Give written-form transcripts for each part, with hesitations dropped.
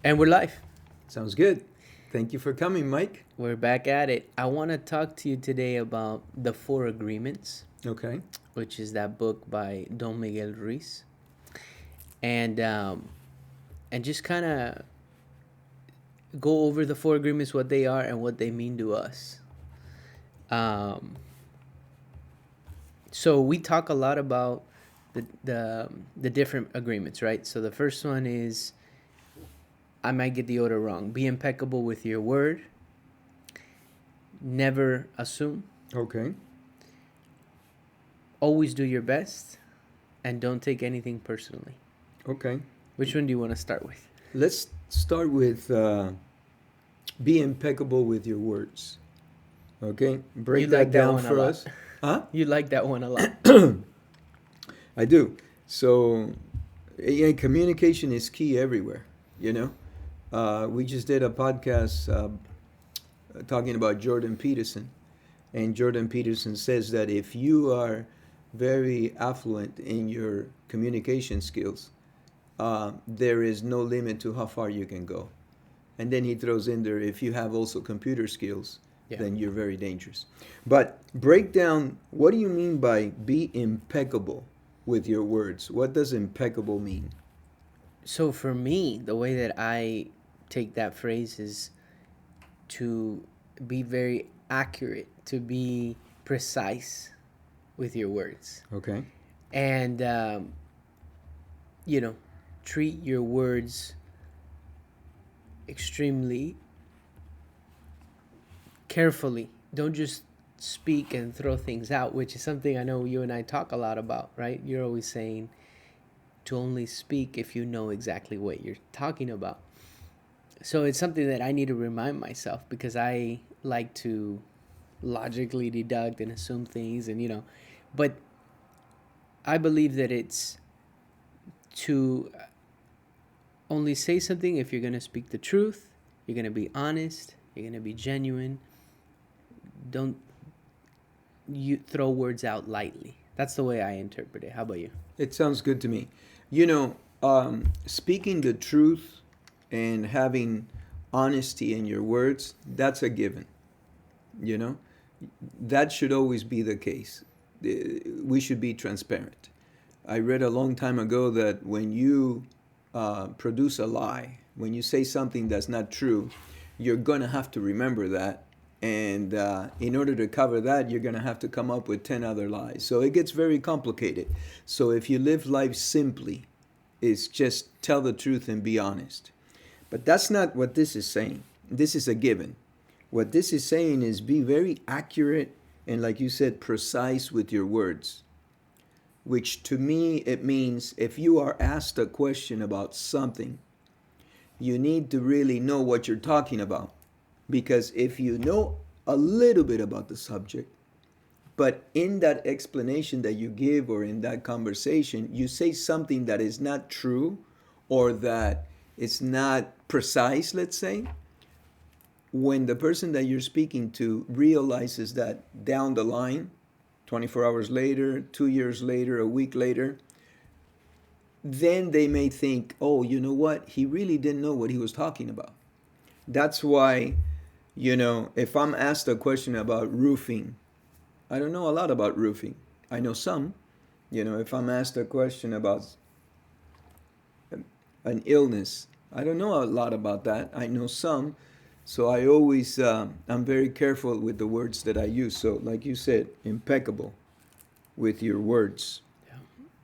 And we're live. Sounds good. Thank you for coming, Mike. We're back at it. I want to talk to you today about The Four Agreements, Okay. which is that book by Don Miguel Ruiz. And just kind of go over the four agreements, what they are and what they mean to us. So we talk a lot about the different agreements, right? So the first one is, I might get the order wrong. Be impeccable with your word. Never assume. Okay. Always do your best. And don't take anything personally. Okay. Which one do you want to start with? Let's start with be impeccable with your words. Okay. Break You that like that down one a for lot. us. Huh? You like that one a lot. I do. So, yeah, communication is key everywhere. We just did a podcast talking about Jordan Peterson. And Jordan Peterson says that if you are very affluent in your communication skills, there is no limit to how far you can go. And then he throws in there, if you have also computer skills, Yeah. then you're very dangerous. But break down, what do you mean by be impeccable with your words? What does impeccable mean? So for me, the way that I take that phrase is to be very accurate, to be precise with your words. Okay. And, treat your words extremely carefully. Don't just speak and throw things out, which is something I know you and I talk a lot about, right? You're always saying to only speak if you know exactly what you're talking about. So it's something that I need to remind myself, because I like to logically deduct and assume things, and but I believe that it's to only say something if you're going to speak the truth, you're going to be honest, you're going to be genuine. Don't you throw words out lightly. That's the way I interpret it. How about you? It sounds good to me. Speaking the truth and having honesty in your words, that's a given. You know, that should always be the case. We should be transparent. I read a long time ago that when you produce a lie, when you say something that's not true, you're going to have to remember that. And in order to cover that, you're going to have to come up with 10 other lies. So it gets very complicated. So if you live life simply, it's just tell the truth and be honest. But that's not what this is saying. This is a given. What this is saying is be very accurate and, like you said, precise with your words. Which to me, it means if you are asked a question about something, you need to really know what you're talking about. Because if you know a little bit about the subject, but in that explanation that you give or in that conversation, you say something that is not true or that it's not precise, let's say, when the person that you're speaking to realizes that down the line, 24 hours later, 2 years later, a week later, then they may think, oh, you know what? He really didn't know what he was talking about. That's why, if I'm asked a question about roofing, I don't know a lot about roofing. I know some. If I'm asked a question about an illness, I don't know a lot about that. I know some. So I always, I'm very careful with the words that I use. So like you said, impeccable with your words.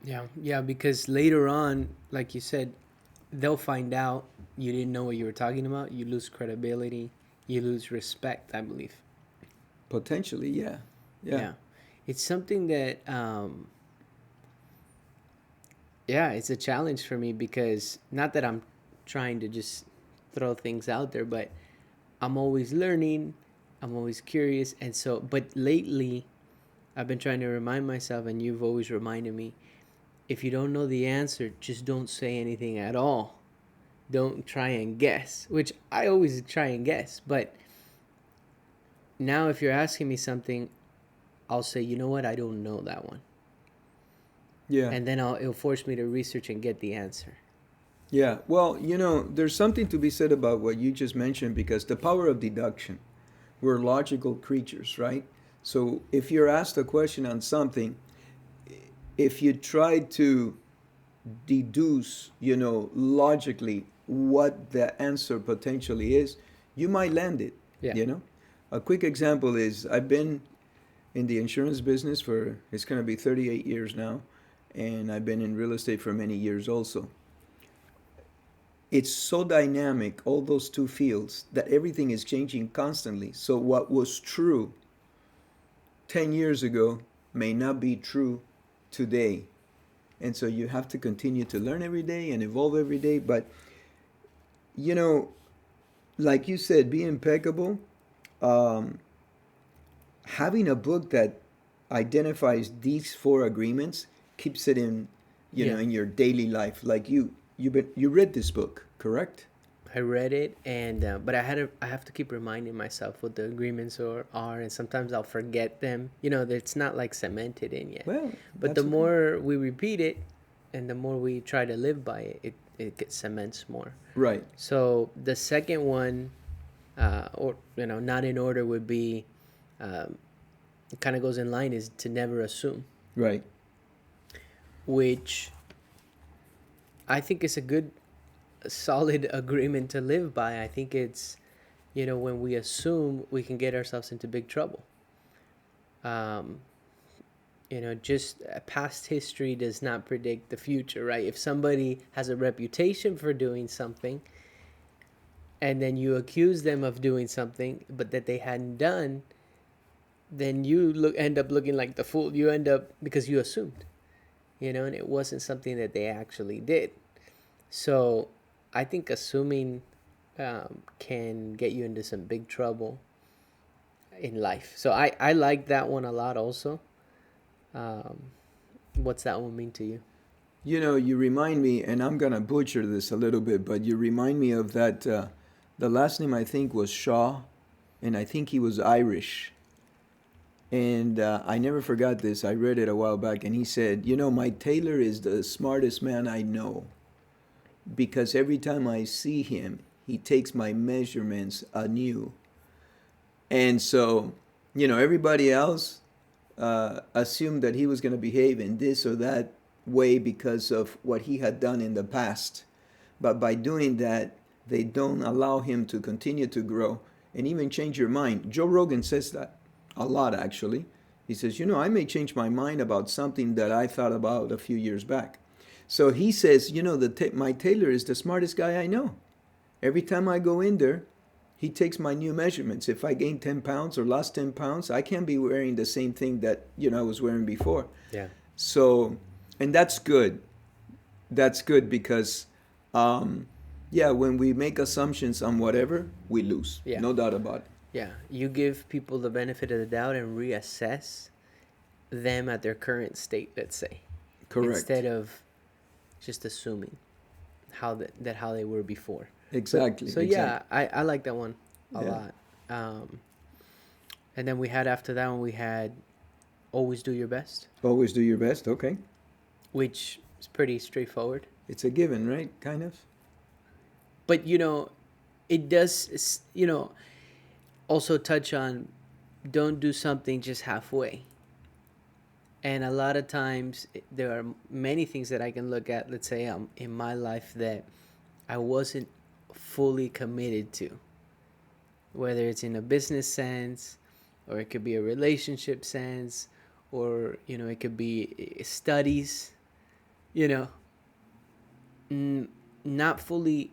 Yeah, because later on, like you said, they'll find out you didn't know what you were talking about. You lose credibility. You lose respect, I believe. Potentially, yeah. Yeah. It's something that, it's a challenge for me, because not that I'm trying to just throw things out there, but I'm always learning. I'm always curious. And so, but lately, I've been trying to remind myself, and you've always reminded me, if you don't know the answer, just don't say anything at all. Don't try and guess, which I always try and guess. But now if you're asking me something, I'll say, you know what, I don't know that one. Yeah. And then it'll force me to research and get the answer. Yeah, well, there's something to be said about what you just mentioned because the power of deduction. We're logical creatures, right? So if you're asked a question on something, if you try to deduce, logically what the answer potentially is, you might land it, Yeah. you know? A quick example is I've been in the insurance business for, it's going to be 38 years now, and I've been in real estate for many years also. It's so dynamic, all those two fields, that everything is changing constantly. So what was true 10 years ago may not be true today. And so you have to continue to learn every day and evolve every day. But, you know, like you said, be impeccable. Um, Having a book that identifies these four agreements keeps it in, Yeah. in your daily life. Like you read this book, correct? I read it, and but I have to keep reminding myself what the agreements are, and sometimes I'll forget them. It's not like cemented in yet. Well, But the that's okay. more we repeat it, and the more we try to live by it, it gets cements more. Right, So the second one, or not in order, would be, um, it kind of goes in line, is to never assume, right. which I think is a good, solid agreement to live by. I think it's, when we assume, we can get ourselves into big trouble. Um, just past history does not predict the future, right? If somebody has a reputation for doing something, and then you accuse them of doing something, but that they hadn't done, then you end up looking like the fool. You end up, because you assumed, and it wasn't something that they actually did. So I think assuming can get you into some big trouble in life. So I like that one a lot also. Um, what's that one mean to you? You remind me, and I'm gonna butcher this a little bit, but you remind me of that. The last name I think was Shaw, and I think he was Irish. And I never forgot this. I read it a while back, and he said, my tailor is the smartest man I know because every time I see him, he takes my measurements anew. And so, everybody else assumed that he was going to behave in this or that way because of what he had done in the past. But by doing that, they don't allow him to continue to grow and even change your mind. Joe Rogan says that a lot, actually. He says, I may change my mind about something that I thought about a few years back. So he says, my tailor is the smartest guy I know. Every time I go in there, he takes my new measurements. If I gain 10 pounds or lost 10 pounds, I can't be wearing the same thing that, I was wearing before. Yeah. So, and that's good. That's good because, yeah, when we make assumptions on whatever, we lose. Yeah. No doubt about it. Yeah. You give people the benefit of the doubt and reassess them at their current state, let's say. Correct. Instead of just assuming how they were before. Exactly. So exactly. yeah, I like that one a Yeah. lot. And then we had, after that one, we had always do your best, Always do your best. Okay. which is pretty straightforward. It's a given, right? Kind of. But it does also touch on, don't do something just halfway. And a lot of times there are many things that I can look at, let's say, in my life, that I wasn't fully committed to, whether it's in a business sense, or it could be a relationship sense, or it could be studies, you know not fully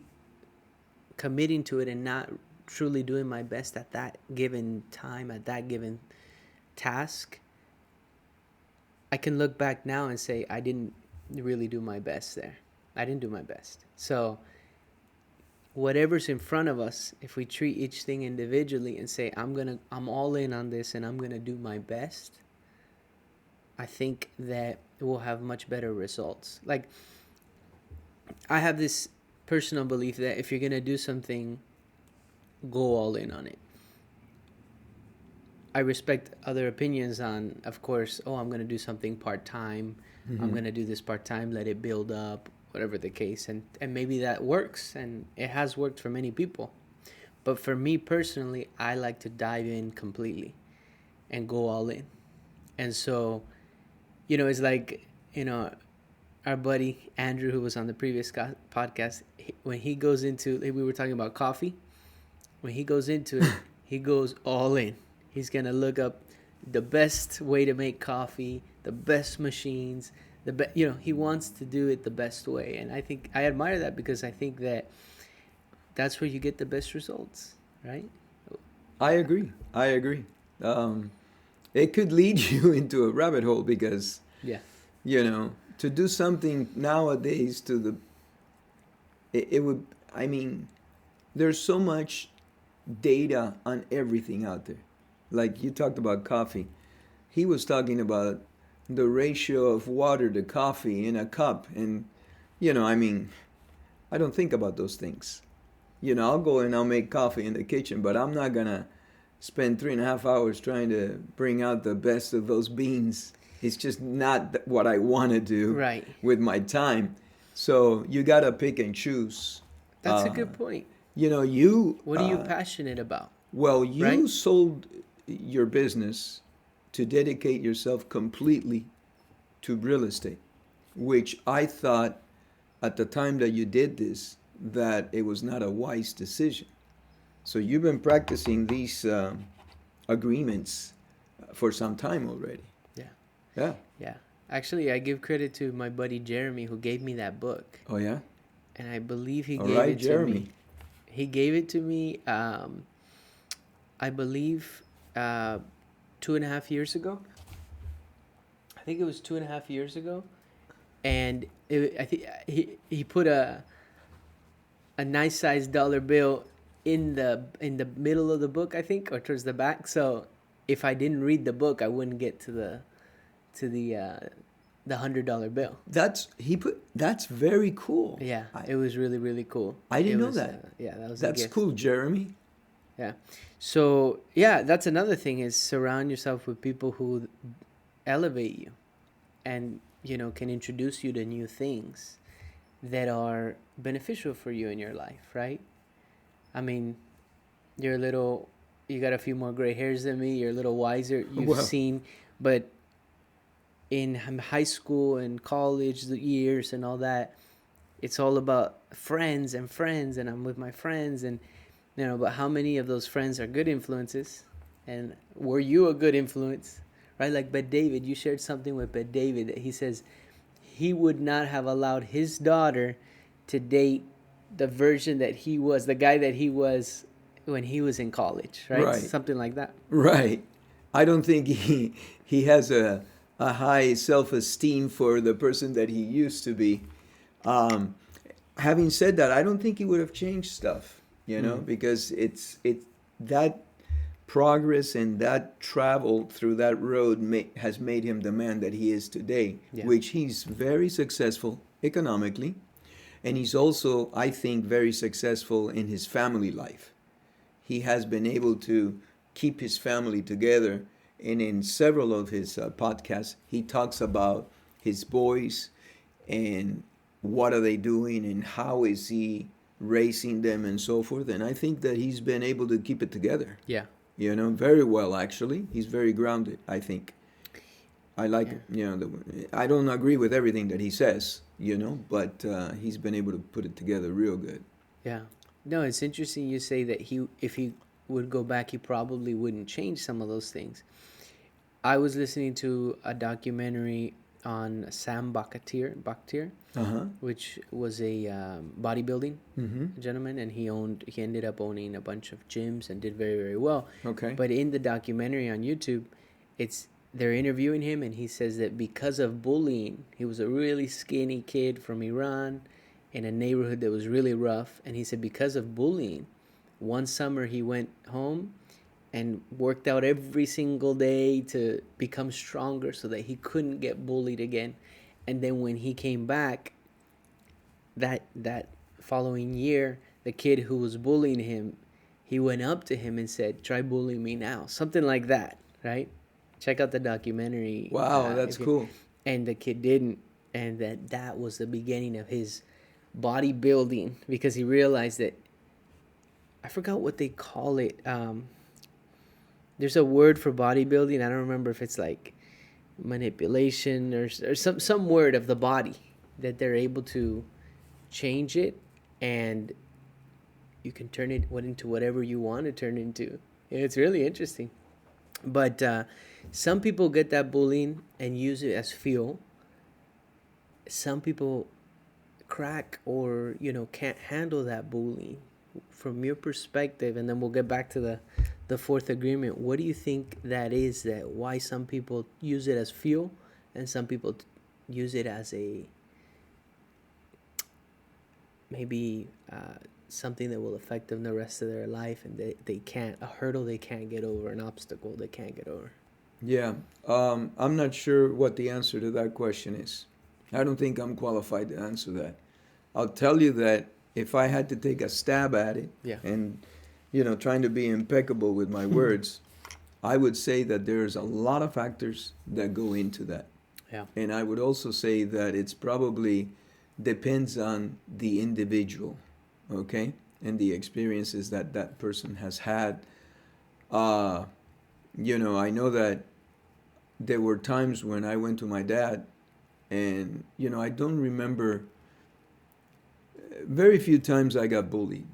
committing to it and not truly doing my best at that given time, at that given task. I can look back now and say I didn't really do my best there. I didn't do my best. So whatever's in front of us, if we treat each thing individually and say I'm all in on this and I'm going to do my best, I think that we'll have much better results. Like, I have this personal belief that if you're going to do something, go all in on it. I respect other opinions on, of course, I'm going to do something part-time. I'm going to do this part-time, let it build up. whatever the case, and maybe that works, and it has worked for many people. But for me personally, I like to dive in completely and go all in. And so, it's like, our buddy Andrew, who was on the previous podcast, when he goes into, we were talking about coffee. When he goes into it, he goes all in. He's gonna look up the best way to make coffee, the best machines, he wants to do it the best way. And I think I admire that, because I think that that's where you get the best results, right? I agree. I agree. It could lead you into a rabbit hole because, Yeah. to do something nowadays it would, I mean, there's so much data on everything out there. Like you talked about coffee. He was talking about the ratio of water to coffee in a cup. And, I mean, I don't think about those things. I'll go and I'll make coffee in the kitchen, but I'm not going to spend 3.5 hours trying to bring out the best of those beans. It's just not what I want to do Right. with my time. So you got to pick and choose. That's a good point. What are you passionate about? Well, you right? sold your business to dedicate yourself completely to real estate, which I thought at the time that you did this that it was not a wise decision. So you've been practicing these agreements for some time already. Yeah. Yeah. Yeah. Actually, I give credit to my buddy Jeremy, who gave me that book. Oh, yeah? And I believe he All gave right, it Jeremy. to me. He gave it to me, I believe, 2.5 years ago. I think it was 2.5 years ago. And I think he put a nice sized dollar bill in the middle of the book, I think, or towards the back. So if I didn't read the book, I wouldn't get to the $100 bill. That's very cool. Yeah, it was really, really cool. I didn't know that. Yeah, that was That's cool, Jeremy. Yeah. So yeah, that's another thing, is surround yourself with people who elevate you, and can introduce you to new things that are beneficial for you in your life, right? I mean, you got a few more gray hairs than me. You're a little wiser. You've seen, but in high school and college, the years and all that, it's all about friends, and I'm with my friends, and but how many of those friends are good influences, and were you a good influence, right? Like Bet David, you shared something with Bet David that he says he would not have allowed his daughter to date the version that he was, the guy that he was when he was in college, right? Right. Something like that. Right. I don't think he has a high self-esteem for the person that he used to be. Having said that, I don't think he would have changed stuff, because it's that progress and that travel through that road has made him the man that he is today, which he's very successful economically, and he's also, I think, very successful in his family life. He has been able to keep his family together, and in several of his podcasts, he talks about his boys and what are they doing and how is he raising them and so forth. And I think that he's been able to keep it together. Yeah. Very well, actually. He's very grounded, I think. I like it. I don't agree with everything that he says, but he's been able to put it together real good. Yeah. No, it's interesting you say that if he would go back, he probably wouldn't change some of those things. I was listening to a documentary on Sam Bakhtiar, which was a bodybuilding gentleman, and he ended up owning a bunch of gyms and did very, very well. Okay. But in the documentary on YouTube, they're interviewing him, and he says that because of bullying, he was a really skinny kid from Iran in a neighborhood that was really rough, and he said because of bullying, one summer he went home and worked out every single day to become stronger so that he couldn't get bullied again. And then when he came back that following year, the kid who was bullying him, he went up to him and said, "Try bullying me now." Something like that, right? Check out the documentary. Wow, that's cool. And the kid didn't. and that was the beginning of his bodybuilding, because he realized that, I forgot what they call it. There's a word for bodybuilding. I don't remember if it's like manipulation or some word of the body that they're able to change it, and you can turn it into whatever you want to turn into. It's really interesting. But some people get that bullying and use it as fuel. Some people crack, or can't handle that bullying. From your perspective, and then we'll get back to the fourth agreement. What do you think that is, that why some people use it as fuel and some people use it as a maybe something that will affect them the rest of their life, and they can't, a hurdle they can't get over, an obstacle they can't get over? Yeah, I'm not sure what the answer to that question is. I don't think I'm qualified to answer that. I'll tell you that if I had to take a stab at it, Yeah. and trying to be impeccable with my words, I would say that there's a lot of factors that go into that. Yeah. And I would also say that it's probably depends on the individual, okay, and the experiences that that person has had. Uh, I know that there were times when I went to my dad, and I don't remember very few times I got bullied,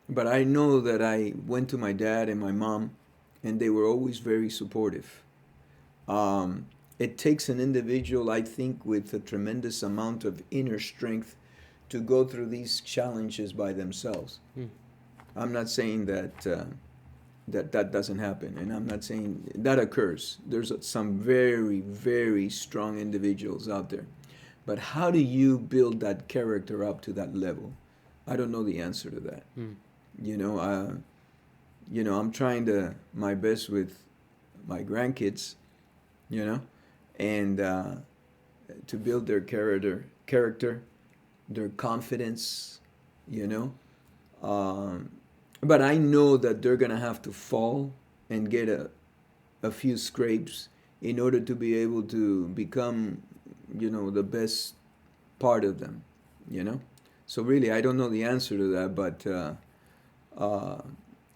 but I know that I went to my dad and my mom, and they were always very supportive. It takes an individual, I think, with a tremendous amount of inner strength to go through these challenges by themselves. I'm not saying that doesn't happen, and I'm not saying that occurs. There's some very, very strong individuals out there. But how do you build that character up to that level? I don't know the answer to that. I'm trying my best with my grandkids, and to build their character, their confidence, but I know that they're gonna have to fall and get a few scrapes in order to be able to become, the best part of them, So really, I don't know the answer to that, but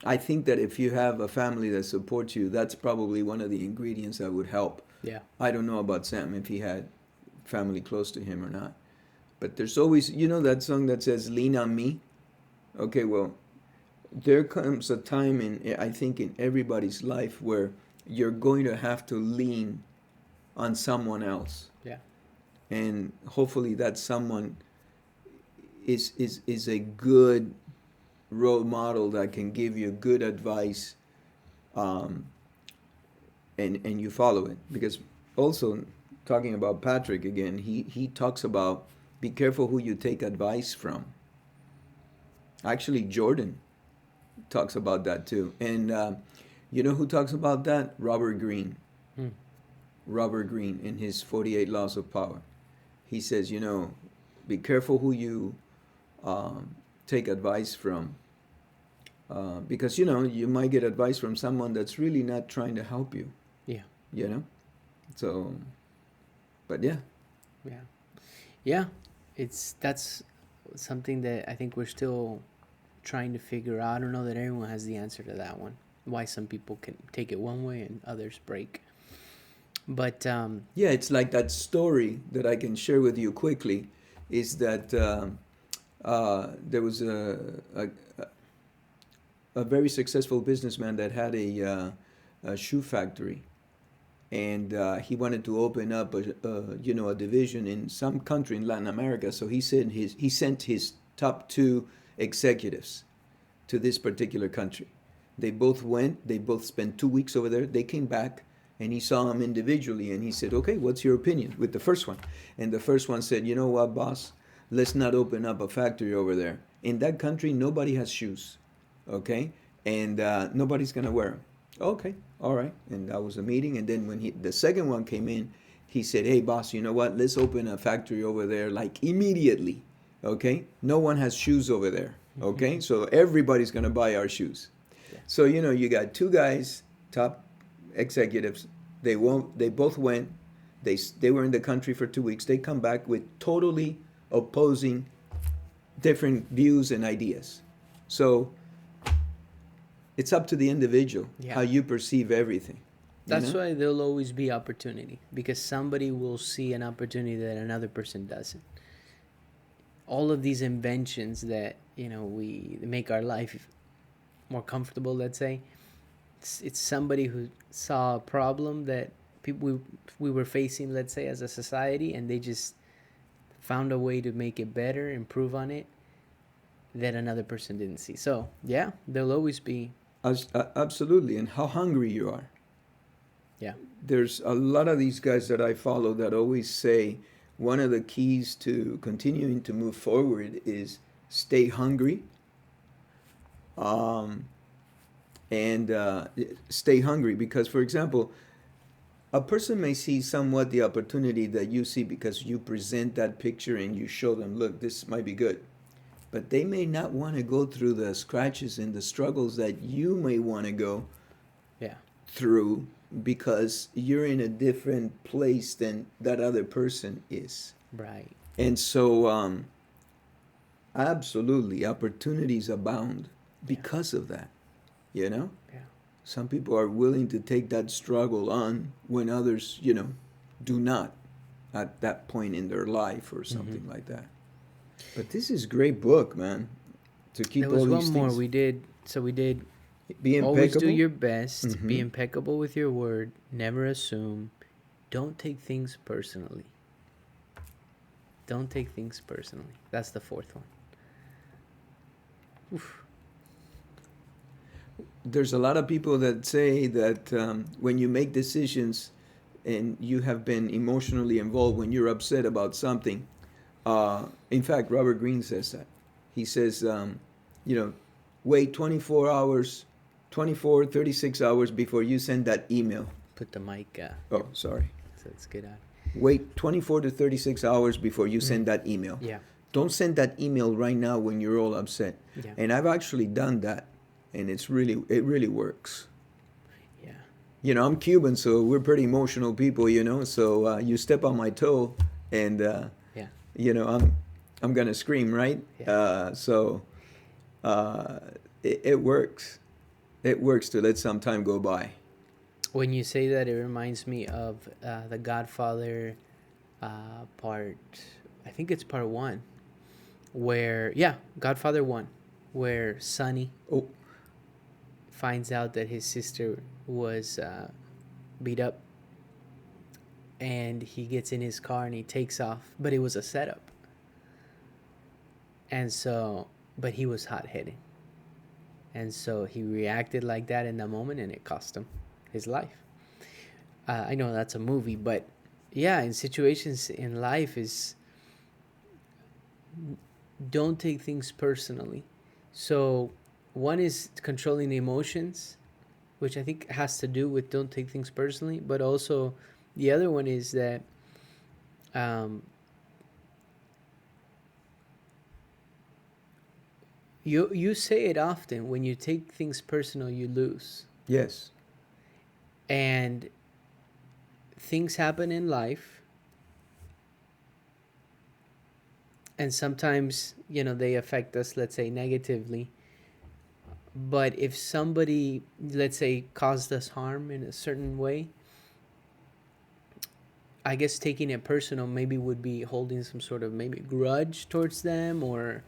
I think that if you have a family that supports you, that's probably one of the ingredients that would help. Yeah. I don't know about Sam, if he had family close to him or not. But there's always, that song that says, "Lean on me"? Okay, well, there comes a time I think, in everybody's life where you're going to have to lean on someone else. Yeah. And hopefully that someone is a good role model that can give you good advice, and you follow it. Because also, talking about Patrick again, he talks about, be careful who you take advice from. Actually, Jordan talks about that too. And you know who talks about that? Robert Greene. Robert Greene, in his 48 Laws of Power. He says, be careful who you take advice from, because you might get advice from someone that's really not trying to help you. Yeah. So, but yeah. Yeah. That's something that I think we're still trying to figure out. I don't know that everyone has the answer to that one. Why some people can take it one way and others break. But yeah, it's like that story that I can share with you quickly. Is that there was a very successful businessman that had a shoe factory, and he wanted to open up a division in some country in Latin America. So he sent his top two executives to this particular country. They both went. They both spent 2 weeks over there. They came back, and he saw him individually, and he said, "Okay, what's your opinion?" With the first one, and the first one said, "You know what, boss? Let's not open up a factory over there. In that country, nobody has shoes, okay, and nobody's gonna wear them." Okay, all right, and that was a meeting. And then when the second one came in, he said, "Hey, boss, you know what? Let's open a factory over there, like immediately, okay? No one has shoes over there, okay? So everybody's gonna buy our shoes." Yeah. So you got two guys, top executives. They both went. They were in the country for 2 weeks. They come back with totally opposing, different views and ideas. So it's up to the individual Yeah. how you perceive everything. That's why there'll always be opportunity, because somebody will see an opportunity that another person doesn't. All of these inventions that, we make our life more comfortable, let's say, it's somebody who saw a problem that we were facing, let's say, as a society, and they just found a way to make it better, improve on it, that another person didn't see. So yeah, there'll always be. Absolutely, and how hungry you are. Yeah. There's a lot of these guys that I follow that always say one of the keys to continuing to move forward is stay hungry. And stay hungry because, for example, a person may see somewhat the opportunity that you see because you present that picture and you show them, look, this might be good. But they may not want to go through the scratches and the struggles that you may want to go through because you're in a different place than that other person is. Right. And so, absolutely, opportunities abound because of that, Yeah. Some people are willing to take that struggle on when others, do not at that point in their life or something like that. But this is a great book, man. To keep There was all one these more things. we did. So we did. Be impeccable. Always do your best. Mhm. Be impeccable with your word. Never assume. Don't take things personally. Don't take things personally. That's the fourth one. Oof. There's a lot of people that say that when you make decisions and you have been emotionally involved, when you're upset about something, in fact, Robert Greene says that. He says, wait 24 hours, 36 hours before you send that email. Put the mic. Oh, sorry. So it's good. Wait 24 to 36 hours before you send that email. Yeah. Don't send that email right now when you're all upset. Yeah. And I've actually done that, and it really works. Yeah. I'm Cuban, so we're pretty emotional people, So you step on my toe, and I'm gonna scream, right? Yeah. It works. It works to let some time go by. When you say that, it reminds me of the Godfather part. I think it's part 1, where Godfather 1, where Sonny finds out that his sister was beat up, and he gets in his car and he takes off, but it was a setup. And so, but he was hot-headed, and so he reacted like that in the moment, and it cost him his life. I know that's a movie, but in situations in life is don't take things personally. So one is controlling the emotions, which I think has to do with don't take things personally, but also the other one is that you say it often, when you take things personal, you lose. Yes. And things happen in life, and sometimes they affect us, let's say, negatively. But if somebody, let's say, caused us harm in a certain way, I guess taking it personal maybe would be holding some sort of maybe grudge towards them, or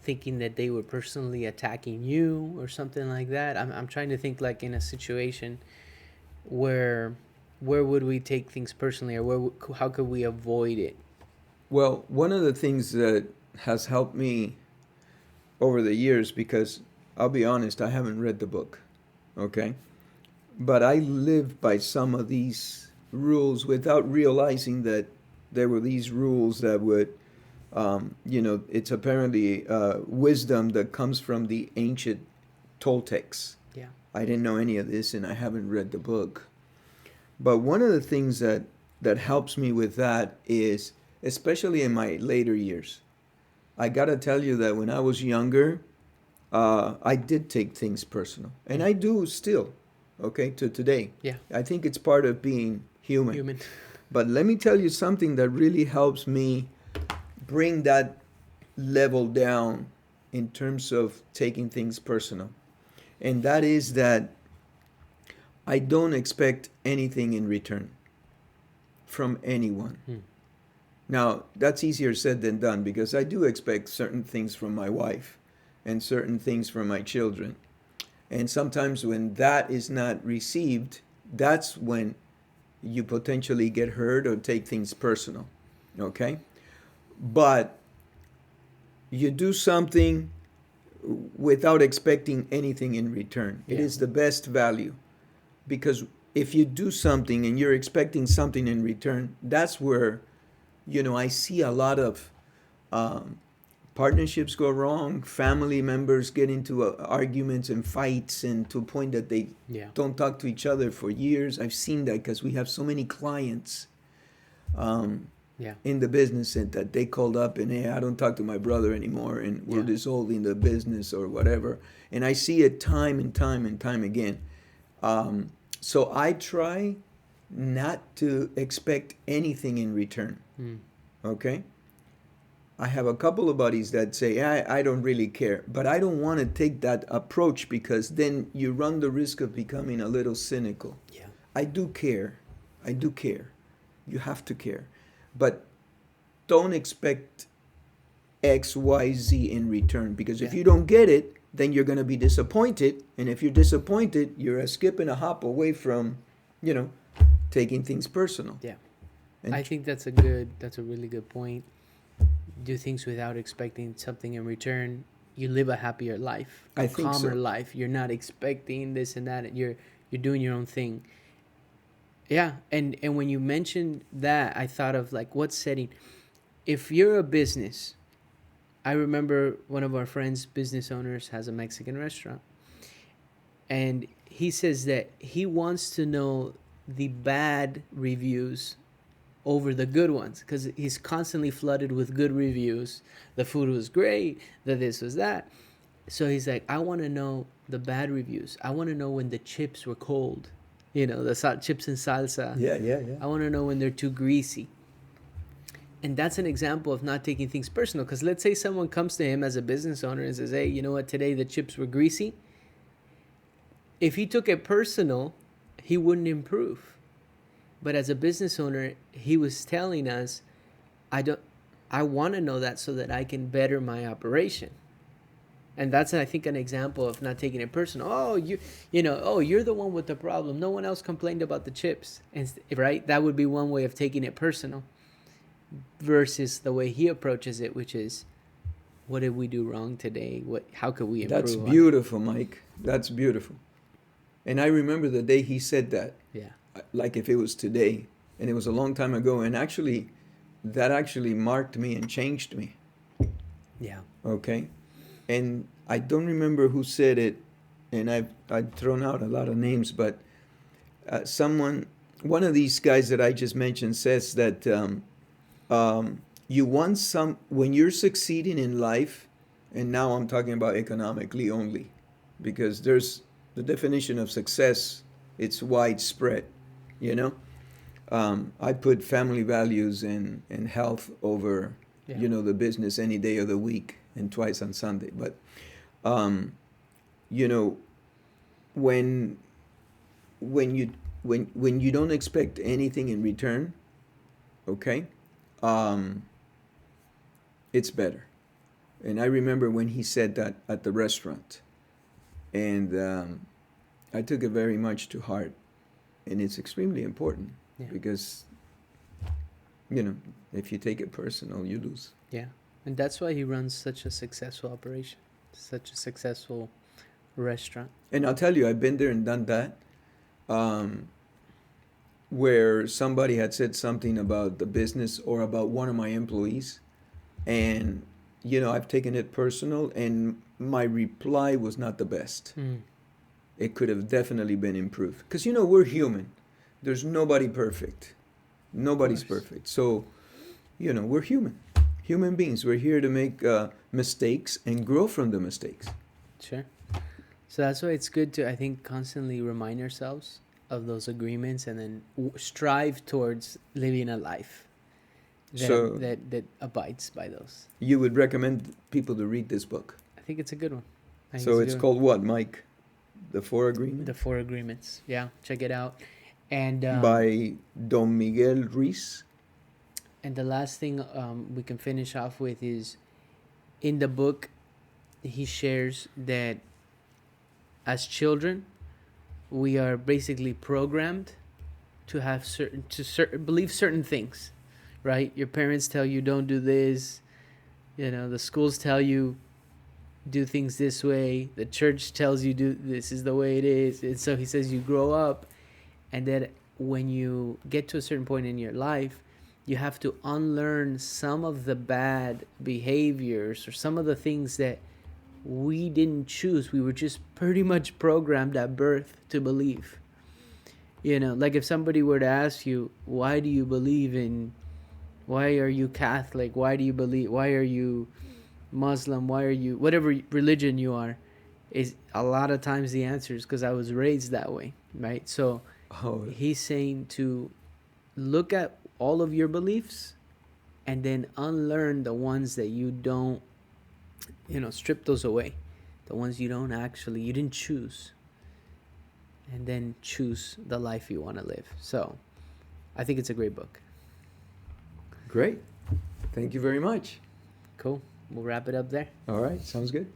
thinking that they were personally attacking you or something like that. I'm trying to think, like, in a situation where would we take things personally, or how could we avoid it? Well, one of the things that has helped me over the years, because I'll be honest, I haven't read the book, okay? But I lived by some of these rules without realizing that there were these rules that would, it's apparently wisdom that comes from the ancient Toltecs. Yeah. I didn't know any of this, and I haven't read the book. But one of the things that helps me with that is, especially in my later years, I got to tell you that when I was younger, I did take things personal. And I do still, okay, to today. Yeah. I think it's part of being human. But let me tell you something that really helps me bring that level down in terms of taking things personal. And that is that I don't expect anything in return from anyone. Hmm. Now, that's easier said than done because I do expect certain things from my wife and certain things from my children. And sometimes when that is not received, that's when you potentially get hurt or take things personal. Okay? But you do something without expecting anything in return. It Yeah. is the best value because if you do something and you're expecting something in return, that's where, I see a lot of um, partnerships go wrong, family members get into arguments and fights, and to a point that they Yeah. don't talk to each other for years. I've seen that because we have so many clients Yeah. in the business that they called up and, hey, I don't talk to my brother anymore, and we're Yeah. dissolving the business or whatever. And I see it time and time and time again. So I try not to expect anything in return. Hmm. Okay? I have a couple of buddies that say, I don't really care. But I don't want to take that approach because then you run the risk of becoming a little cynical. Yeah. I do care. I do care. You have to care. But don't expect X, Y, Z in return because if Yeah. you don't get it, then you're going to be disappointed. And if you're disappointed, you're a skip and a hop away from, taking things personal. Yeah. And I think that's a really good point. Do things without expecting something in return. You live a happier life, a I think calmer so. life. You're not expecting this and that. You're doing your own thing. Yeah, and when you mentioned that, I thought of like what setting. If you're a business, I remember one of our friends, business owners, has a Mexican restaurant, and he says that he wants to know the bad reviews over the good ones because he's constantly flooded with good reviews. The food was great, the this was that. So he's like, I want to know the bad reviews. I want to know when the chips were cold, the chips and salsa. Yeah. I want to know when they're too greasy. And that's an example of not taking things personal. Because let's say someone comes to him as a business owner and says, hey, you know what, today the chips were greasy. If he took it personal, he wouldn't improve. But as a business owner, he was telling us, I want to know that so that I can better my operation. And that's, I think, an example of not taking it personal. Oh, you're the one with the problem. No one else complained about the chips, and right? That would be one way of taking it personal. Versus the way he approaches it, which is, what did we do wrong today? How could we improve? That's beautiful, Mike. That's beautiful. And I remember the day he said that. Yeah. Like if it was today, and it was a long time ago, and that actually marked me and changed me. Yeah. Okay, and I don't remember who said it, and I've thrown out a lot of names, but one of these guys that I just mentioned says that you want when you're succeeding in life, and now I'm talking about economically only, because there's the definition of success. It's widespread. I put family values and health over, Yeah. the business any day of the week and twice on Sunday. But, when you don't expect anything in return, okay, it's better. And I remember when he said that at the restaurant, and I took it very much to heart. And it's extremely important because, if you take it personal, you lose. Yeah. And that's why he runs such a successful operation, such a successful restaurant. And I'll tell you, I've been there and done that, where somebody had said something about the business or about one of my employees. And, I've taken it personal, and my reply was not the best. Mm. It could have definitely been improved. Because, we're human. There's nobody perfect. Nobody's perfect. So, we're human. Human beings. We're here to make mistakes and grow from the mistakes. Sure. So that's why it's good to, I think, constantly remind ourselves of those agreements, and then strive towards living a life So that abides by those. you would recommend people to read this book. I think it's a good one. I think So a it's good one. called what, Mike? The Four Agreements? The Four Agreements. Yeah, check it out. And By Don Miguel Ruiz. and the last thing we can finish off with is, in the book, he shares that as children, we are basically programmed to have believe certain things, right? Your parents tell you don't do this, the schools tell you do things this way, the church tells you do this is the way it is. And so he says you grow up, and that when you get to a certain point in your life, you have to unlearn some of the bad behaviors or some of the things that we didn't choose. We were just pretty much programmed at birth to believe. Like if somebody were to ask you, why are you Catholic? Why are you Muslim? Why are you, whatever religion you are, is a lot of times the answer is because I was raised that way, right? So he's saying to look at all of your beliefs and then unlearn the ones that you don't, strip those away, the ones you didn't choose, and then choose the life you want to live. So I think it's a great book. Great. Thank you very much. Cool. We'll wrap it up there. All right. Sounds good.